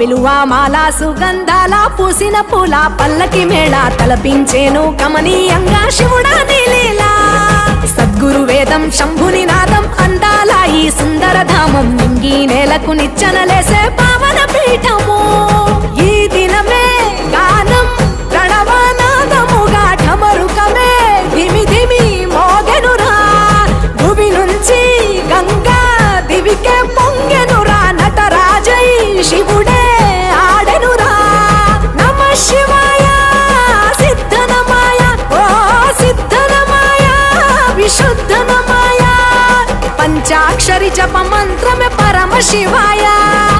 బిలువా మాల సుగంధాల పూసిన పూల పల్లకి మేళ తలపించేను కమనీయంగా శివుడా నీలీలా సద్గురు వేదం శంభుని నాదం అందాల ఈ సుందర ధామం నింగి నేలకు నిచ్చనలేసే పావన పీఠము ఈ దినమే గానం ప్రణవనాదముగా ఢమరుకమే ధిమి ధిమి మోగెనురా భువి నుంచి గంగా దివికే పొంగెనురా నటరాజై శివుడే ఆడెనురా నమ శివాయ సిద్ధనమాయ ఓ సిద్ధనమాయ విశుద్ధనమాయ పంచాక్షరి జప మంత్రమే పరమ శివాయ